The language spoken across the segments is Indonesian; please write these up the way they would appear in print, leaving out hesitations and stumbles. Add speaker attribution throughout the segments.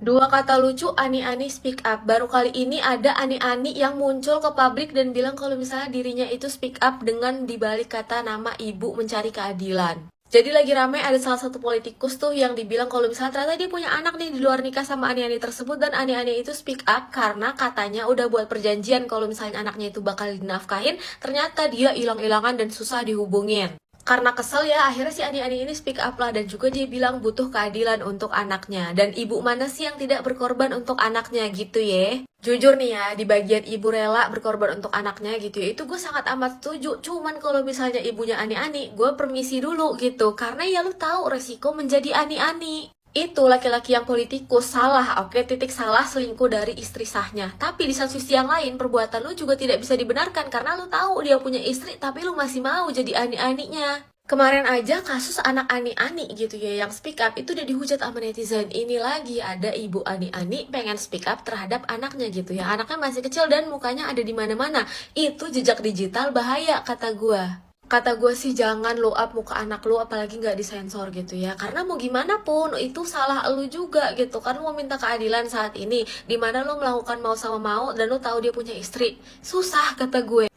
Speaker 1: Dua kata lucu, ani-ani speak up. Baru kali ini ada ani-ani yang muncul ke publik dan bilang kalau misalnya dirinya itu speak up dengan dibalik kata nama ibu mencari keadilan. Jadi lagi ramai ada salah satu politikus tuh yang dibilang kalau misalnya ternyata dia punya anak nih di luar nikah sama ani-ani tersebut, dan ani-ani itu speak up karena katanya udah buat perjanjian kalau misalnya anaknya itu bakal dinafkahin, ternyata dia hilang-hilangan dan susah dihubungin. Karena kesel ya, akhirnya si Ani-Ani ini speak up lah, dan juga dia bilang butuh keadilan untuk anaknya. Dan ibu mana sih yang tidak berkorban untuk anaknya gitu ya? Jujur nih ya, di bagian ibu rela berkorban untuk anaknya gitu ya, itu gue sangat amat setuju. Cuman kalau misalnya ibunya Ani-Ani, gue permisi dulu gitu. Karena ya lu tahu resiko menjadi Ani-Ani. Itu laki-laki yang politikus salah, oke, titik salah, selingkuh dari istri sahnya. Tapi di satu sisi yang lain, perbuatan lu juga tidak bisa dibenarkan karena lu tahu dia punya istri tapi lu masih mau jadi ani-aninya. Kemarin aja kasus anak ani-ani gitu ya yang speak up itu udah dihujat sama netizen. Ini lagi ada ibu ani-ani pengen speak up terhadap anaknya gitu ya. Anaknya masih kecil dan mukanya ada di mana-mana. Itu jejak digital bahaya kata gua. Kata gue sih jangan lo up muka anak lo, apalagi nggak disensor gitu ya. Karena mau gimana pun itu salah lo juga gitu kan. Lo mau minta keadilan saat ini dimana lo melakukan mau sama mau dan lo tahu dia punya istri. Susah kata gue.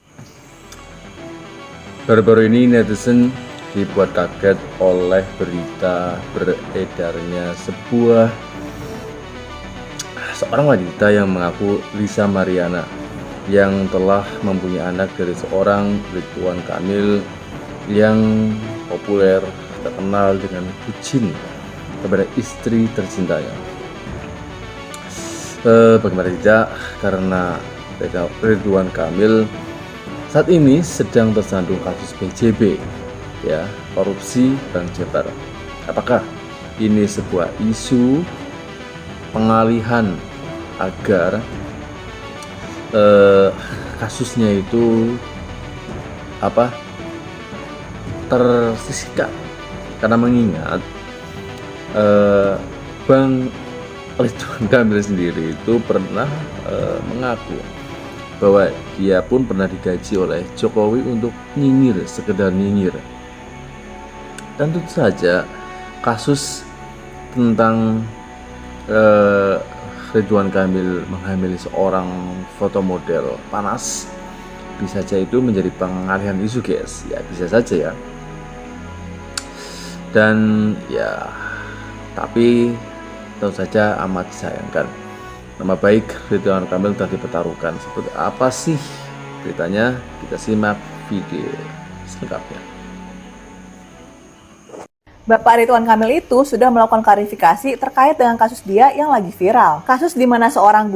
Speaker 2: Baru-baru ini netizen dibuat kaget oleh berita beredarnya seorang wanita yang mengaku Lisa Mariana yang telah mempunyai anak dari seorang Ridwan Kamil yang populer terkenal dengan bucin kepada istri tercintanya. Bagaimana tidak, karena Ridwan Kamil saat ini sedang tersandung kasus PJB, ya, korupsi Bank Jabar. Apakah ini sebuah isu pengalihan agar kasusnya itu tersisihkan? Karena mengingat Bang Ridwan Kamil sendiri itu pernah mengaku bahwa dia pun pernah digaji oleh Jokowi untuk nyinyir, sekedar nyinyir. Dan tentu saja kasus tentang Ridwan Kamil menghamili seorang fotomodel panas bisa saja itu menjadi pengalihan isu, guys. Ya bisa saja ya. Dan ya, tapi tentu saja amat disayangkan nama baik Ridwan Kamil telah dipertaruhkan. Seperti apa sih beritanya? Kita simak video selengkapnya.
Speaker 3: Bapak Ridwan Kamil itu sudah melakukan klarifikasi terkait dengan kasus dia yang lagi viral. Kasus di mana seorang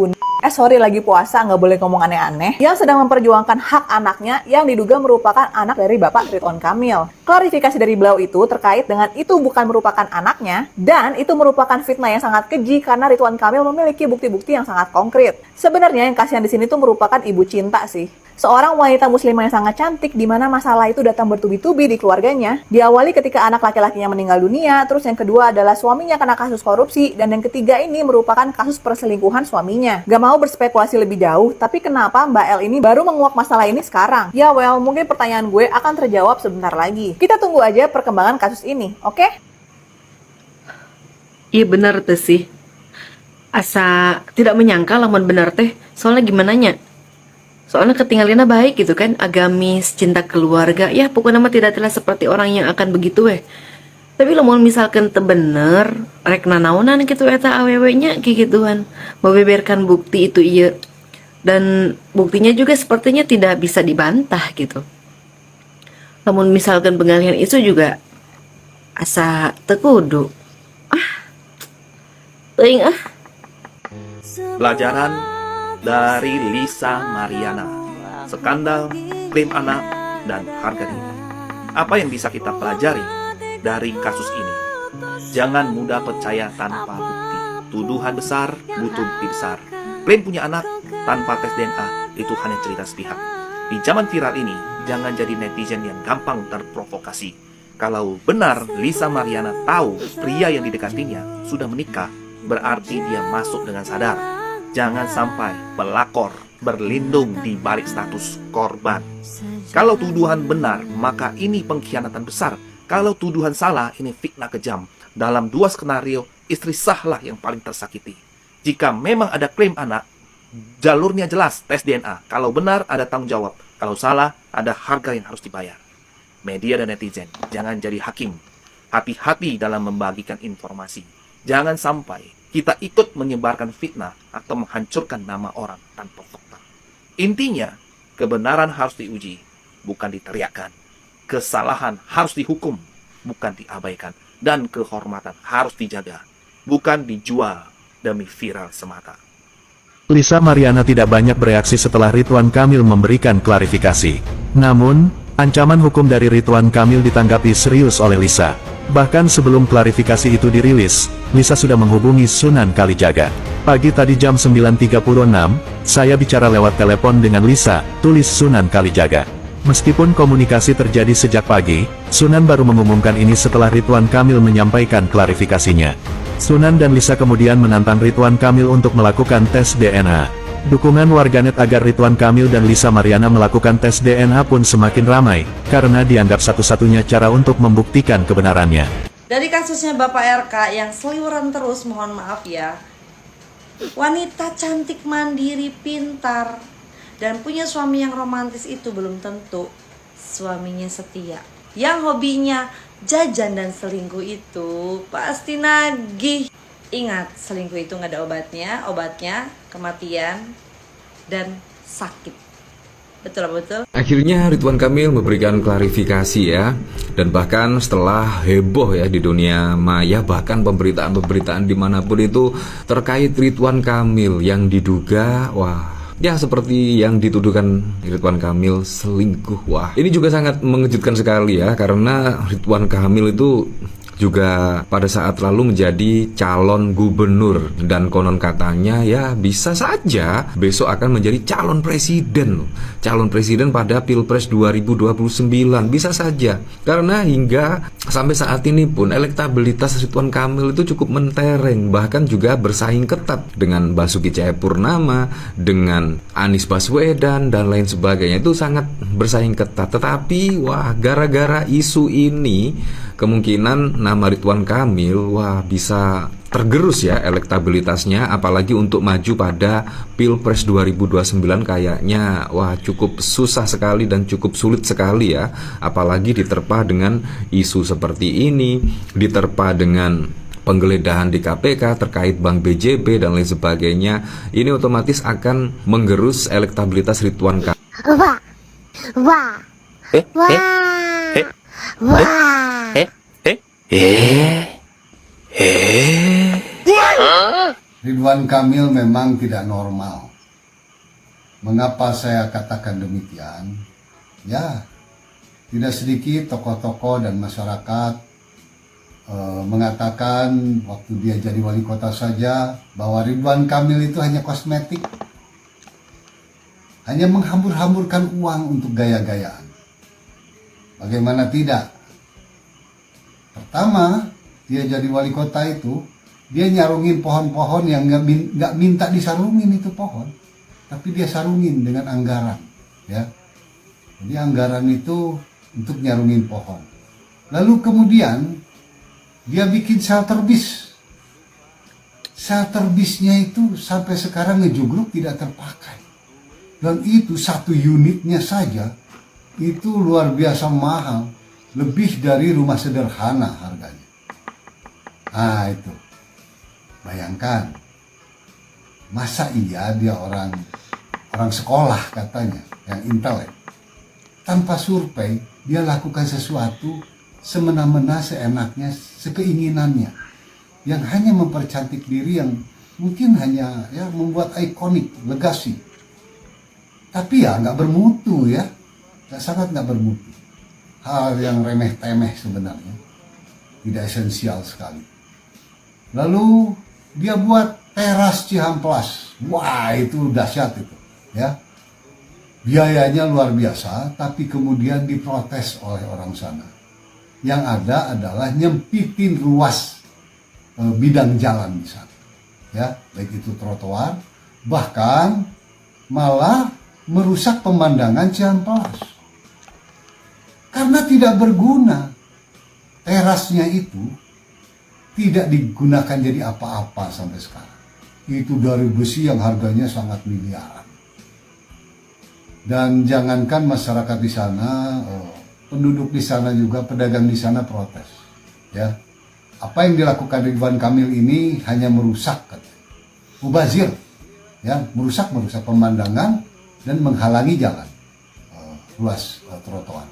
Speaker 3: lagi puasa, nggak boleh ngomong aneh-aneh, yang sedang memperjuangkan hak anaknya yang diduga merupakan anak dari Bapak Ridwan Kamil. Klarifikasi dari beliau itu terkait dengan itu bukan merupakan anaknya, dan itu merupakan fitnah yang sangat keji karena Ridwan Kamil memiliki bukti-bukti yang sangat konkret. Sebenarnya yang kasihan di sini tuh merupakan ibu cinta sih. Seorang wanita muslimah yang sangat cantik, di mana masalah itu datang bertubi-tubi di keluarganya. Diawali ketika anak laki-lakinya meninggal dunia, terus yang kedua adalah suaminya kena kasus korupsi, dan yang ketiga ini merupakan kasus perselingkuhan suaminya. Gak mau berspekulasi lebih jauh, tapi kenapa Mbak L ini baru menguak masalah ini sekarang? Ya well, mungkin pertanyaan gue akan terjawab sebentar lagi. Kita tunggu aja perkembangan kasus ini, oke?
Speaker 4: Iya benar teh sih. Asa tidak menyangka lamun benar teh. Soalnya gimana nya? Soalnya ketinggalannya baik gitu kan, agamis, cinta keluarga. Ya pokoknya mah tidak telah seperti orang yang akan begitu Tapi lamun misalkan bener rek nanaonan gitu eta aww-nya kayak gituan, membeberkan bukti itu iya. Dan buktinya juga sepertinya tidak bisa dibantah gitu. Lamun misalkan pengalihan isu juga asa tekudu. Teuing
Speaker 5: Pelajaran dari Lisa Mariana, skandal, klaim anak, dan harga diri. Apa yang bisa kita pelajari dari kasus ini? Jangan mudah percaya tanpa bukti. Tuduhan besar butuh bukti besar. Klaim punya anak tanpa tes DNA itu hanya cerita sepihak. Di zaman viral ini, jangan jadi netizen yang gampang terprovokasi. Kalau benar Lisa Mariana tahu pria yang didekatinya sudah menikah, berarti dia masuk dengan sadar. Jangan sampai pelakor berlindung di balik status korban. Kalau tuduhan benar, maka ini pengkhianatan besar. Kalau tuduhan salah, ini fitnah kejam. Dalam dua skenario, istri sahlah yang paling tersakiti. Jika memang ada klaim anak, jalurnya jelas, tes DNA. Kalau benar, ada tanggung jawab. Kalau salah, ada harga yang harus dibayar. Media dan netizen, jangan jadi hakim. Hati-hati dalam membagikan informasi. Jangan sampai kita ikut menyebarkan fitnah atau menghancurkan nama orang tanpa fakta. Intinya, kebenaran harus diuji, bukan diteriakkan. Kesalahan harus dihukum, bukan diabaikan. Dan kehormatan harus dijaga, bukan dijual demi viral semata.
Speaker 6: Lisa Mariana tidak banyak bereaksi setelah Ridwan Kamil memberikan klarifikasi. Namun, ancaman hukum dari Ridwan Kamil ditanggapi serius oleh Lisa. Bahkan sebelum klarifikasi itu dirilis, Lisa sudah menghubungi Sunan Kalijaga. Pagi tadi jam 9.36, saya bicara lewat telepon dengan Lisa, tulis Sunan Kalijaga. Meskipun komunikasi terjadi sejak pagi, Sunan baru mengumumkan ini setelah Ridwan Kamil menyampaikan klarifikasinya. Sunan dan Lisa kemudian menantang Ridwan Kamil untuk melakukan tes DNA. Dukungan warganet agar Ridwan Kamil dan Lisa Mariana melakukan tes DNA pun semakin ramai, karena dianggap satu-satunya cara untuk membuktikan kebenarannya.
Speaker 7: Dari kasusnya Bapak RK yang seliweran terus, mohon maaf ya. Wanita cantik, mandiri, pintar, dan punya suami yang romantis itu belum tentu suaminya setia. Yang hobinya jajan dan selingkuh itu pasti nagih. Ingat, selingkuh itu nggak ada obatnya kematian dan sakit. Betul.
Speaker 8: Akhirnya Ridwan Kamil memberikan klarifikasi ya. Dan bahkan setelah heboh ya di dunia maya, bahkan pemberitaan-pemberitaan dimanapun itu terkait Ridwan Kamil yang diduga, ya seperti yang dituduhkan Ridwan Kamil selingkuh. Wah, ini juga sangat mengejutkan sekali ya, karena Ridwan Kamil itu juga pada saat lalu menjadi calon gubernur, dan konon katanya ya bisa saja besok akan menjadi calon presiden loh. Calon presiden pada Pilpres 2029 bisa saja, karena hingga sampai saat ini pun elektabilitas Ridwan Kamil itu cukup mentereng, bahkan juga bersaing ketat dengan Basuki Cahayapurnama, dengan Anies Baswedan dan lain sebagainya. Itu sangat bersaing ketat. Tetapi gara-gara isu ini kemungkinan nama Ridwan Kamil bisa tergerus ya elektabilitasnya, apalagi untuk maju pada Pilpres 2029 kayaknya cukup susah sekali dan cukup sulit sekali ya, apalagi diterpa dengan isu seperti ini, diterpa dengan penggeledahan di KPK terkait Bank BJB dan lain sebagainya. Ini otomatis akan menggerus elektabilitas Ridwan Kamil.
Speaker 9: Ridwan Kamil memang tidak normal. Mengapa saya katakan demikian? Ya, tidak sedikit tokoh-tokoh dan masyarakat mengatakan waktu dia jadi wali kota saja bahwa Ridwan Kamil itu hanya kosmetik, hanya menghambur-hamburkan uang untuk gaya-gayaan. Bagaimana tidak? Pertama, dia jadi wali kota itu, dia nyarungin pohon-pohon yang nggak minta disarungin itu pohon, tapi dia sarungin dengan anggaran, ya. Jadi anggaran itu untuk nyarungin pohon. Lalu kemudian dia bikin shelter bis. Shelter bisnya itu sampai sekarang ngejugruk tidak terpakai. Dan itu satu unitnya saja itu luar biasa mahal. Lebih dari rumah sederhana harganya. Nah itu, bayangkan, masa iya dia orang sekolah katanya, yang intelek, tanpa survei dia lakukan sesuatu semena-mena, seenaknya, sekeinginannya, yang hanya mempercantik diri, yang mungkin hanya ya membuat ikonik, legasi, tapi ya nggak bermutu ya, sangat nggak bermutu. Hal yang remeh-temeh sebenarnya, tidak esensial sekali. Lalu dia buat teras Cihamplas. Wah, itu dahsyat itu, ya. Biayanya luar biasa, tapi kemudian diprotes oleh orang sana. Yang ada adalah nyempitin ruas bidang jalan di sana, ya, baik itu trotoar, bahkan malah merusak pemandangan Cihamplas. Karena tidak berguna, terasnya itu tidak digunakan jadi apa-apa sampai sekarang. itu dari besi yang harganya sangat miliaran. Dan jangankan masyarakat di sana, penduduk di sana juga, pedagang di sana protes. Ya, apa yang dilakukan Ridwan Kamil ini hanya merusak, mubazir, ya, merusak pemandangan dan menghalangi jalan ruas trotoar.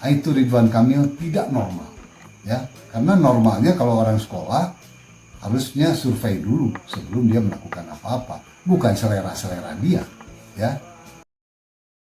Speaker 9: Itu Ridwan Kamil tidak normal, ya, karena normalnya kalau orang sekolah harusnya survei dulu sebelum dia melakukan apa-apa, bukan selera dia, ya.